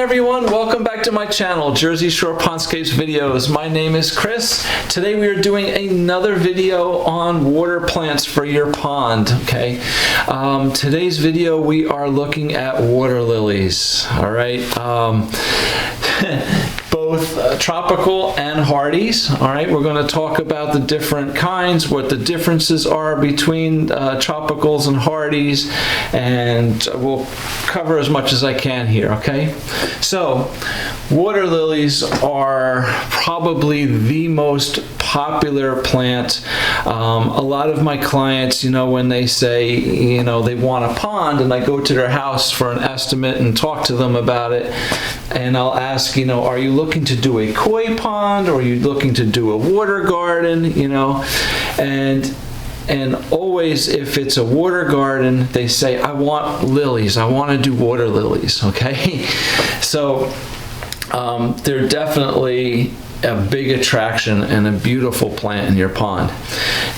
everyone, welcome back to my channel, Jersey Shore Pondscapes Videos. My name is Chris. Today we are doing another video on water plants for your pond, okay? Today's video we are looking at water lilies, all right? Both tropical and hardies, all right? We're going to talk about the different kinds, what the differences are between tropicals and hardies, and we'll cover as much as I can here, okay? So, water lilies are probably the most popular plant. A lot of my clients, when they say, they want a pond, and I go to their house for an estimate and talk to them about it, and I'll ask, are you looking to do a koi pond, or are you looking to do a water garden, and always, if it's a water garden, they say, I want lilies. I want to do water lilies, okay? So they're definitely a big attraction and a beautiful plant in your pond.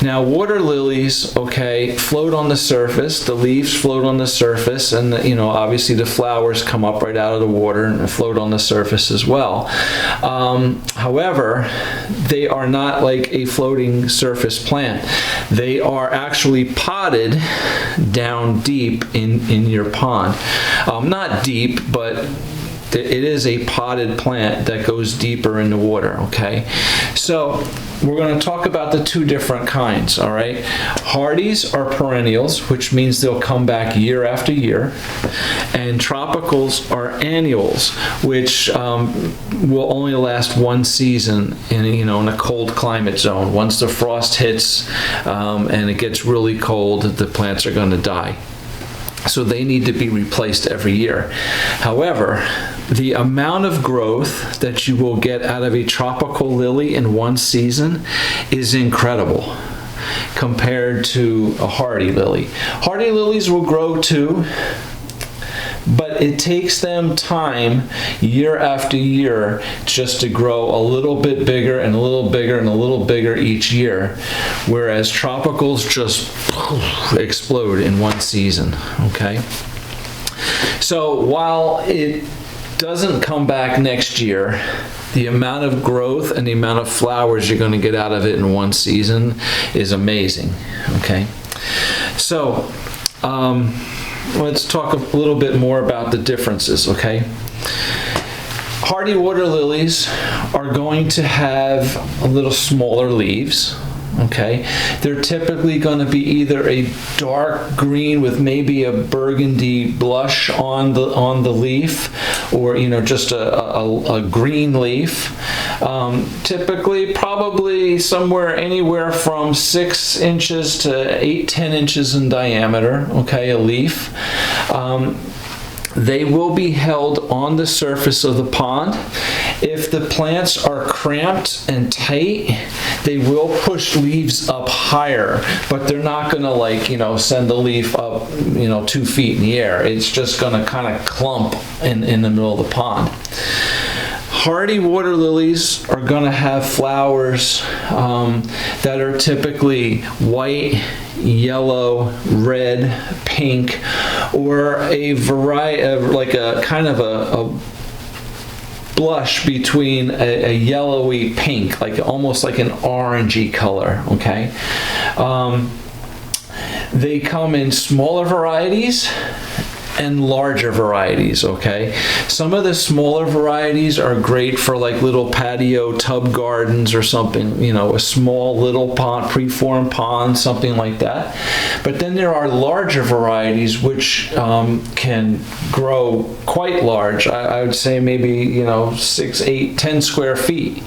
Now, water lilies, okay, float on the surface. The leaves float on the surface, and obviously the flowers come up right out of the water and float on the surface as well. However, they are not like a floating surface plant. They are actually potted down deep in your pond. Not deep, but it is a potted plant that goes deeper in the water, okay? So we're going to talk about the two different kinds, all right? Hardies are perennials, which means they'll come back year after year, and tropicals are annuals, which will only last one season in a cold climate zone. Once the frost hits and it gets really cold, the plants are going to die. So they need to be replaced every year. However, the amount of growth that you will get out of a tropical lily in one season is incredible compared to a hardy lily. Hardy lilies will grow too, but it takes them time year after year just to grow a little bit bigger and a little bigger and a little bigger each year, whereas tropicals just explode in one season, okay? So while it doesn't come back next year, the amount of growth and the amount of flowers you're going to get out of it in one season is amazing, okay? So, let's talk a little bit more about the differences, okay? Hardy water lilies are going to have a little smaller leaves, okay? They're typically going to be either a dark green with maybe a burgundy blush on the leaf, or just a green leaf. Typically, probably anywhere from 6 inches to 8-10 inches in diameter, okay, a leaf. They will be held on the surface of the pond. If the plants are cramped and tight, they will push leaves up higher, but they're not going to send the leaf up 2 feet in the air. It's just going to kind of clump in the middle of the pond. Hardy water lilies are going to have flowers that are typically white, yellow, red, pink, or a variety of like a kind of a blush between a yellowy pink, almost like an orangey color, okay? They come in smaller varieties and larger varieties, okay? Some of the smaller varieties are great for little patio tub gardens or something, a small little pond, pre-formed pond, something like that. But then there are larger varieties which can grow quite large. I would say maybe 6, 8, 10 square feet.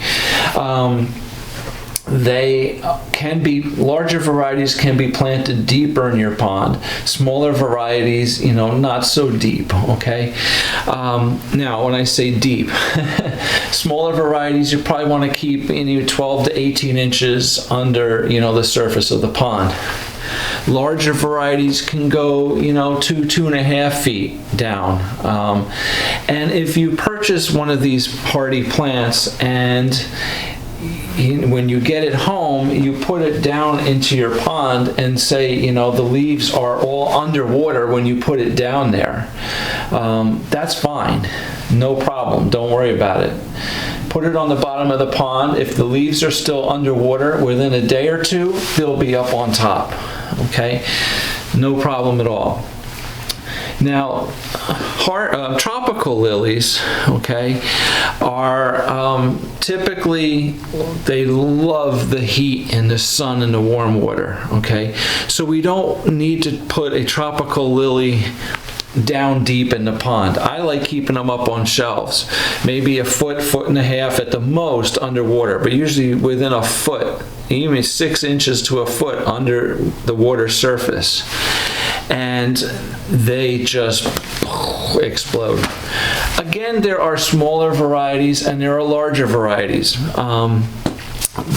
Larger varieties can be planted deeper in your pond. Smaller varieties, not so deep, okay? Now, when I say deep, smaller varieties, you probably want to keep 12 to 18 inches under, the surface of the pond. Larger varieties can go, 2.5 feet down. And if you purchase one of these hardy plants and when you get it home, you put it down into your pond and say, you know, the leaves are all underwater when you put it down there. That's fine. No problem. Don't worry about it. Put it on the bottom of the pond. If the leaves are still underwater, within a day or two, they'll be up on top. Okay? No problem at all. Now, tropical lilies, okay, are typically, they love the heat and the sun and the warm water, okay? So we don't need to put a tropical lily down deep in the pond. I like keeping them up on shelves, maybe a foot, foot and a half at the most underwater, but usually within a foot, even 6 inches to a foot under the water surface. And they just explode. Again, there are smaller varieties and there are larger varieties,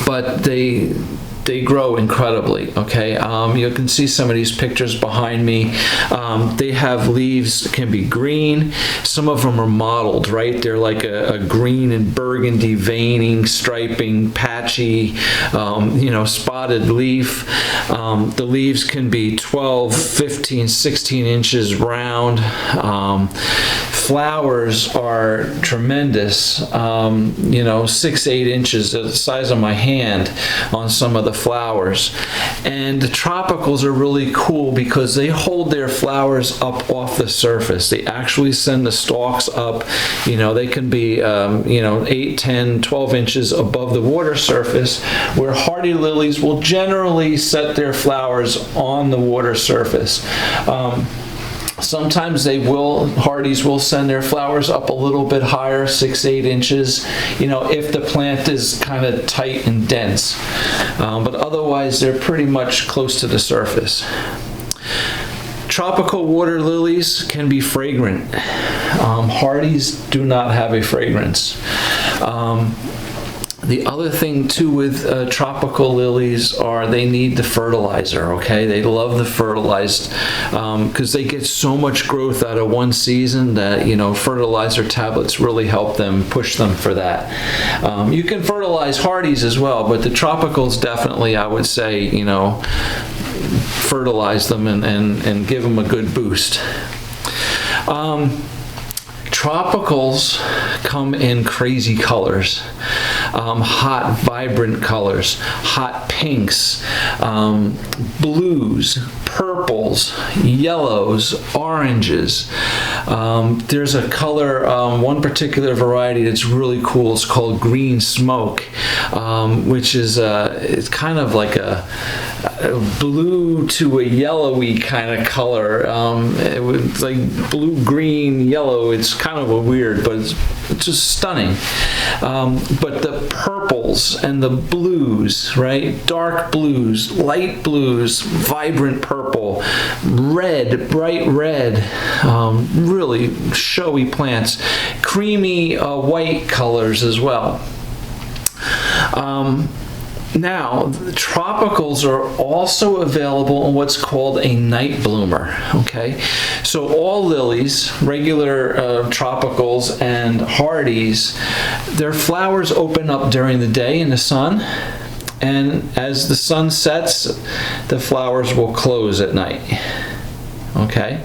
but they grow incredibly, okay? You can see some of these pictures behind me. They have leaves that can be green. Some of them are mottled, right? They're like a green and burgundy veining, striping, patchy, you know, spotted leaf. The leaves can be 12, 15, 16 inches round. Flowers are tremendous, you know, 6, 8 inches, the size of my hand on some of the flowers. And the tropicals are really cool because they hold their flowers up off the surface. They actually send the stalks up, you know, they can be, you know, 8, 10, 12 inches above the water surface, where hardy lilies will generally set their flowers on the water surface. Sometimes hardies will send their flowers up a little bit higher, 6, 8 inches, you know, if the plant is kind of tight and dense. But otherwise, they're pretty much close to the surface. Tropical water lilies can be fragrant. Hardies do not have a fragrance. The other thing too with tropical lilies are they need the fertilizer, okay? They love the fertilized because they get so much growth out of one season that, you know, fertilizer tablets really help them, push them for that. You can fertilize hardies as well, but the tropicals definitely, I would say, you know, fertilize them and give them a good boost. Tropicals come in crazy colors, hot, vibrant colors, hot pinks, blues, purples, yellows, oranges. There's a color, one particular variety that's really cool. It's called green smoke, which is it's kind of like a blue to a yellowy kind of color. It's like blue, green, yellow. It's kind of a weird, but it's just stunning. But the purples and the blues, right? Dark blues, light blues, vibrant purple, red, bright red, really showy plants, creamy white colors as well. Now, the tropicals are also available in what's called a night bloomer, okay? So all lilies, regular tropicals and hardies, their flowers open up during the day in the sun, and as the sun sets, the flowers will close at night. Okay,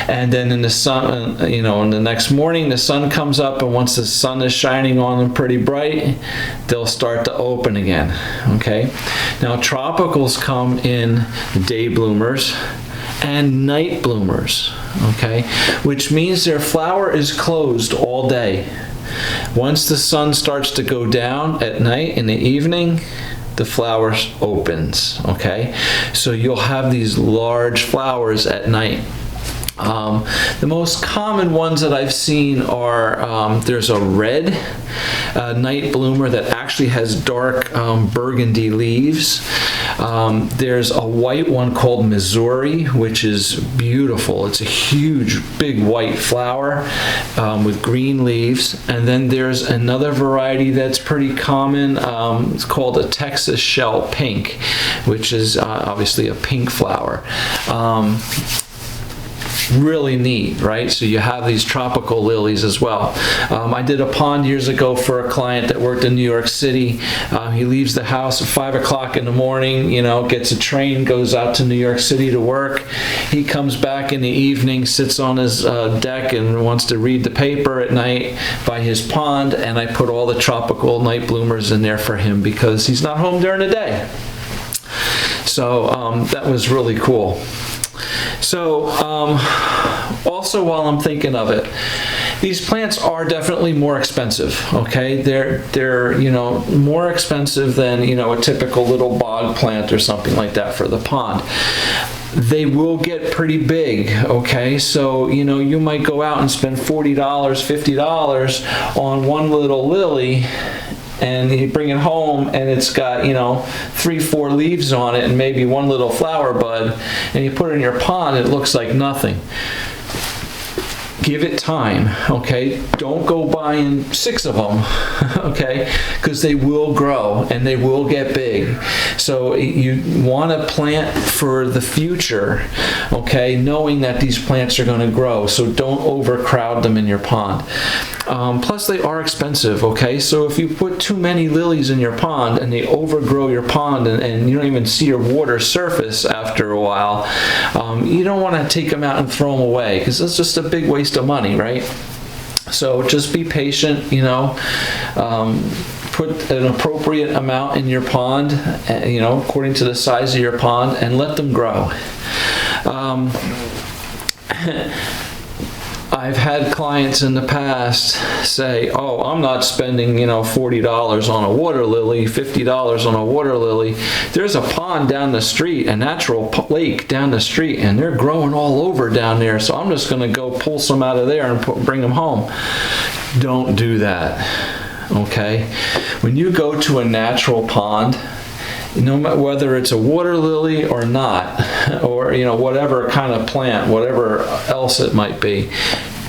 and then in the sun, you know, in the next morning, the sun comes up, and once the sun is shining on them pretty bright, they'll start to open again. Okay, now tropicals come in day bloomers and night bloomers. Okay, which means their flower is closed all day. Once the sun starts to go down at night in the evening, the flower opens, okay? So you'll have these large flowers at night. The most common ones that I've seen are, there's a red night bloomer that actually has dark burgundy leaves. There's a white one called Missouri, which is beautiful. It's a huge, big white flower with green leaves. And then there's another variety that's pretty common. It's called a Texas shell pink, which is obviously a pink flower. really neat, right? So you have these tropical lilies as well. I did a pond years ago for a client that worked in New York City. He leaves the house at 5 o'clock in the morning, gets a train, goes out to New York City to work. He comes back in the evening, sits on his deck and wants to read the paper at night by his pond, and I put all the tropical night bloomers in there for him because he's not home during the day. So that was really cool. So also, while I'm thinking of it, these plants are definitely more expensive, okay? They're more expensive than, a typical little bog plant or something like that for the pond. They will get pretty big, okay? So, you might go out and spend $40, $50 on one little lily, and you bring it home and it's got 3-4 leaves on it and maybe one little flower bud, and you put it in your pond, it looks like nothing. Give it time, okay? Don't go buying 6 of them, okay? Because they will grow and they will get big. So you want to plant for the future, okay? Knowing that these plants are going to grow. So don't overcrowd them in your pond. Plus they are expensive, okay? So if you put too many lilies in your pond and they overgrow your pond and you don't even see your water surface after a while, you don't want to take them out and throw them away because it's just a big waste of money, right? So just be patient, put an appropriate amount in your pond, according to the size of your pond, and let them grow. I've had clients in the past say, oh, I'm not spending, $40 on a water lily, $50 on a water lily. There's a pond down the street, a natural lake down the street, and they're growing all over down there, so I'm just going to go pull some out of there and bring them home. Don't do that, okay? When you go to a natural pond, no matter whether it's a water lily or not, or whatever kind of plant, whatever else it might be,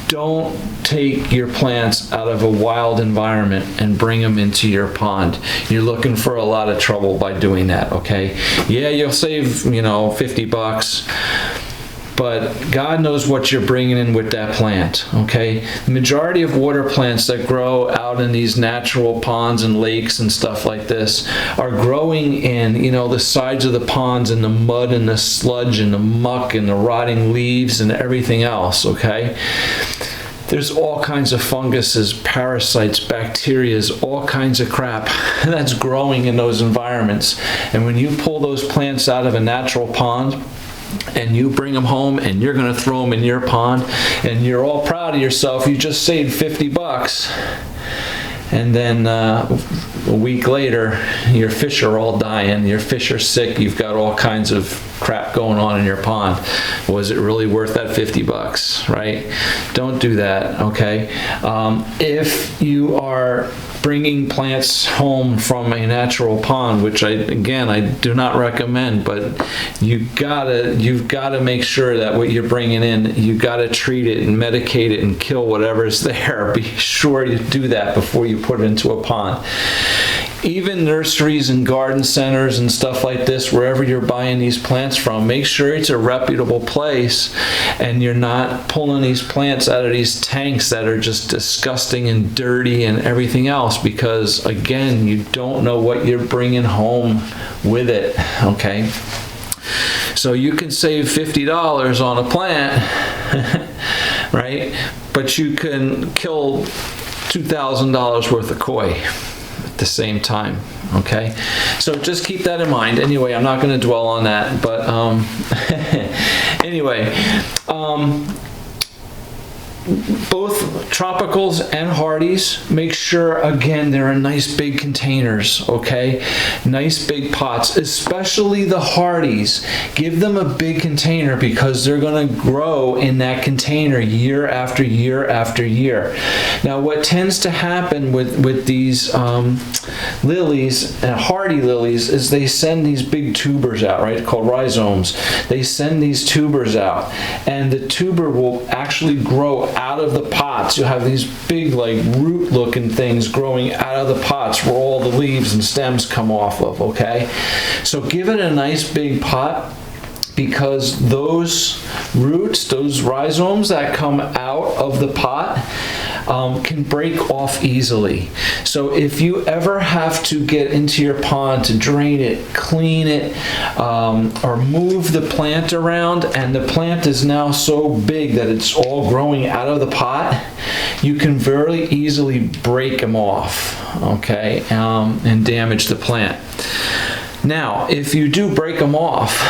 don't take your plants out of a wild environment and bring them into your pond. You're looking for a lot of trouble by doing that, okay? Yeah, you'll save, $50, but God knows what you're bringing in with that plant, okay? The majority of water plants that grow out in these natural ponds and lakes and stuff like this are growing in, the sides of the ponds and the mud and the sludge and the muck and the rotting leaves and everything else, okay? There's all kinds of funguses, parasites, bacterias, all kinds of crap that's growing in those environments. And when you pull those plants out of a natural pond, and you bring them home and you're going to throw them in your pond and you're all proud of yourself, you just saved $50, and then a week later your fish are all dying, your fish are sick, you've got all kinds of crap going on in your pond. Was it really worth that $50, right? Don't do that, okay? If you are bringing plants home from a natural pond, which I do not recommend, but you've got to make sure that what you're bringing in, you got to treat it and medicate it and kill whatever's there. Be sure you do that before you put it into a pond. Even nurseries and garden centers and stuff like this, wherever you're buying these plants from, make sure it's a reputable place and you're not pulling these plants out of these tanks that are just disgusting and dirty and everything else, because again, you don't know what you're bringing home with it, okay? So you can save $50 on a plant, right? But you can kill $2,000 worth of koi at the same time, okay? So just keep that in mind. Anyway, I'm not going to dwell on that, but anyway, both tropicals and hardies, make sure again they're in nice big containers, okay? Nice big pots, especially the hardies. Give them a big container because they're going to grow in that container year after year after year. Now what tends to happen with these lilies, hardy lilies, is they send these big tubers out, right, called rhizomes. They send these tubers out, and the tuber will actually grow out of the pots. You'll have these big like root looking things growing out of the pots where all the leaves and stems come off of, okay? So give it a nice big pot, because those roots, those rhizomes that come out of the pot can break off easily. So if you ever have to get into your pond to drain it, clean it, or move the plant around, and the plant is now so big that it's all growing out of the pot, you can very easily break them off, okay, and damage the plant. Now, if you do break them off,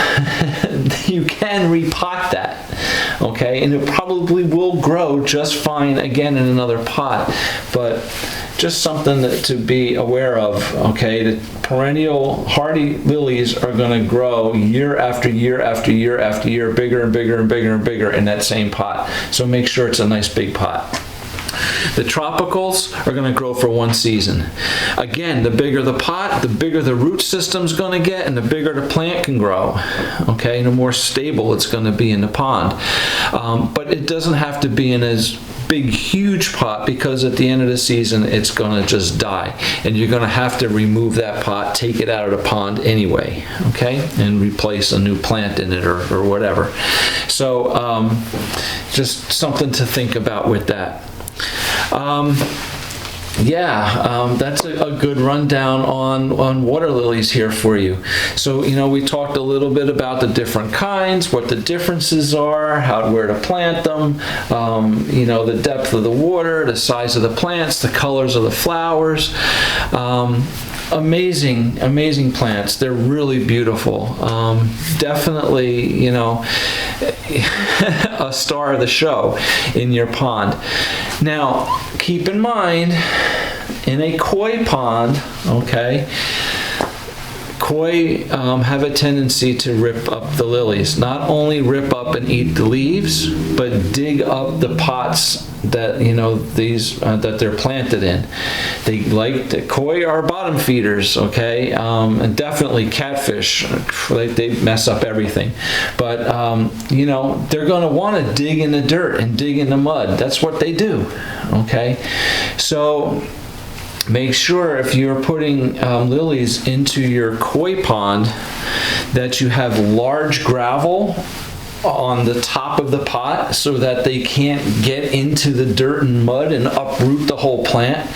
you can repot that, okay? And it probably will grow just fine again in another pot, but just something to be aware of, okay? The perennial hardy lilies are going to grow year after year after year after year, bigger and bigger and bigger and bigger in that same pot. So make sure it's a nice big pot. The tropicals are going to grow for one season. Again, the bigger the pot, the bigger the root system's going to get, and the bigger the plant can grow. Okay, and the more stable it's going to be in the pond. But it doesn't have to be in as big, huge pot, because at the end of the season it's going to just die, and you're going to have to remove that pot, take it out of the pond anyway, okay, and replace a new plant in it or whatever. So just something to think about with that. That's a good rundown on water lilies here for you. So, you know, we talked a little bit about the different kinds, what the differences are, where to plant them, you know, the depth of the water, the size of the plants, the colors of the flowers. Amazing plants. They're really beautiful. Definitely, you know, a star of the show in your pond. Now, keep in mind, in a koi pond, okay, koi have a tendency to rip up the lilies. Not only rip up and eat the leaves, but dig up the pots that, you know, these that they're planted in. They like the koi are bottom feeders, okay, and definitely catfish. They mess up everything, but you know, they're going to want to dig in the dirt and dig in the mud. That's what they do, okay. So make sure if you're putting lilies into your koi pond that you have large gravel on the top of the pot so that they can't get into the dirt and mud and uproot the whole plant.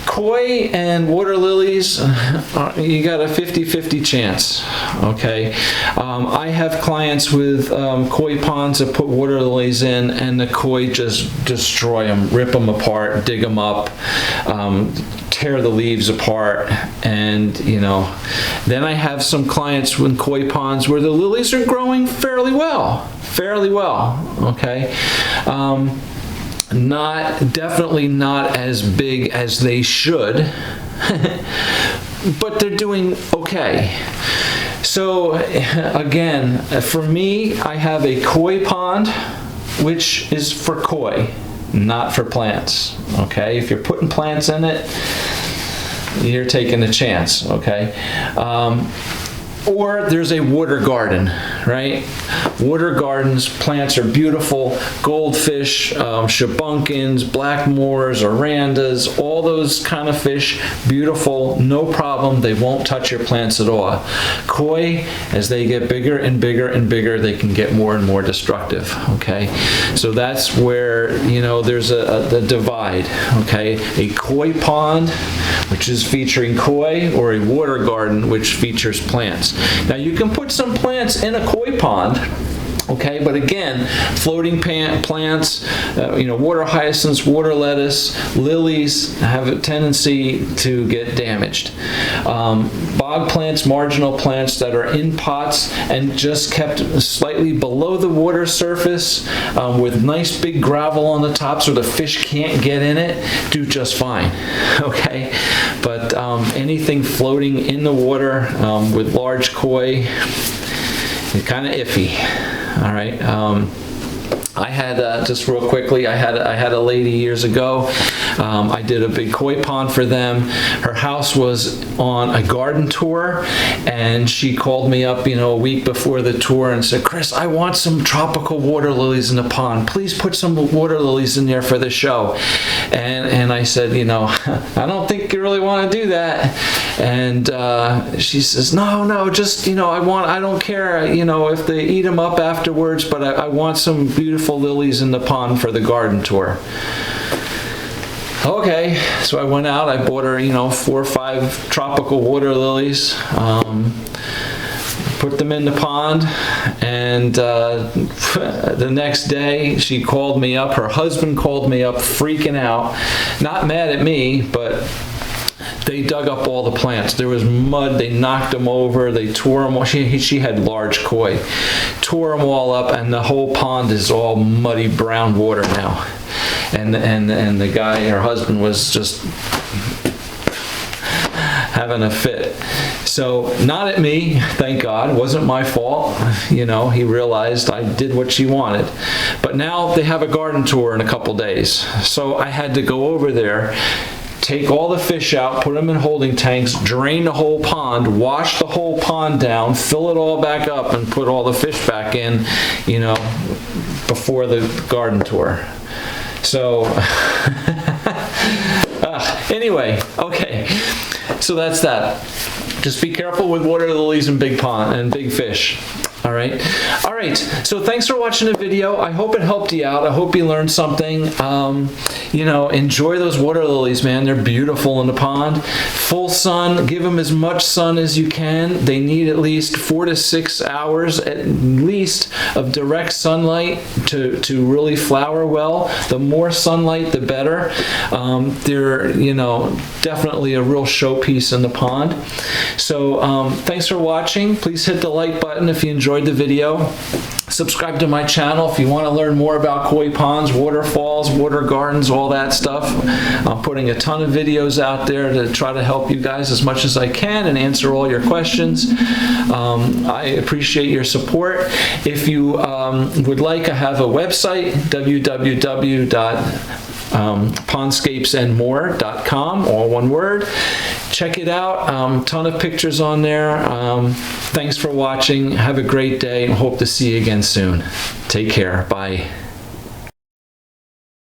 Koi and water lilies, you got a 50-50 chance, okay? I have clients with koi ponds that put water lilies in, and the koi just destroy them, rip them apart, dig them up, tear the leaves apart, and you know, then I have some clients with koi ponds where the lilies are growing fairly well, okay. Definitely not as big as they should, but they're doing okay. So again, for me, I have a koi pond, which is for koi, not for plants, okay? If you're putting plants in it, you're taking a chance, okay? Or there's a water garden, right? Water gardens, plants are beautiful. Goldfish, shabunkins, blackmores, orandas, all those kind of fish, beautiful, no problem. They won't touch your plants at all. Koi, as they get bigger and bigger and bigger, they can get more and more destructive, okay? So that's where, you know, there's a divide, okay? A koi pond, which is featuring koi, or a water garden, which features plants. Now you can put some plants in a koi pond, okay, but again, floating plants, you know, water hyacinths, water lettuce, lilies have a tendency to get damaged. Bog plants, marginal plants that are in pots and just kept slightly below the water surface with nice big gravel on the top so the fish can't get in it, do just fine, okay? But anything floating in the water with large koi, kind of iffy. All right. I had, just real quickly, I had a lady years ago. I did a big koi pond for them. Her house was on a garden tour, and she called me up, a week before the tour and said, "Chris, I want some tropical water lilies in the pond. Please put some water lilies in there for the show." And I said, "I don't think you really want to do that." And she says, "No, just, I don't care, if they eat them up afterwards, but I want some beautiful lilies in the pond for the garden tour." Okay, so I went out, I bought her, 4 or 5 tropical water lilies, put them in the pond, and the next day she called me up, her husband called me up freaking out, not mad at me, but they dug up all the plants. There was mud. They knocked them over. They tore them all. She had large koi. Tore them all up, and the whole pond is all muddy brown water now. And the guy, her husband, was just having a fit. So not at me, thank God. It wasn't my fault. He realized I did what she wanted. But now they have a garden tour in a couple days. So I had to go over there, take all the fish out, put them in holding tanks, drain the whole pond, wash the whole pond down, fill it all back up, and put all the fish back in, before the garden tour. So, anyway, okay. So that's that. Just be careful with water lilies and big pond and big fish. All right. So thanks for watching the video. I hope it helped you out. I hope you learned something. Enjoy those water lilies, man. They're beautiful in the pond. Full sun. Give them as much sun as you can. They need at least 4 to 6 hours at least of direct sunlight to really flower well. The more sunlight, the better. They're, definitely a real showpiece in the pond. So thanks for watching. Please hit the like button if you enjoyed the video. Subscribe to my channel if you want to learn more about koi ponds, waterfalls, water gardens, all that stuff. I'm putting a ton of videos out there to try to help you guys as much as I can and answer all your questions. I appreciate your support. If you would like, I have a website, www.pondscapesandmore.com, all one word. Check it out. Ton of pictures on there. Thanks for watching. Have a great day, and hope to see you again soon. Take care. Bye.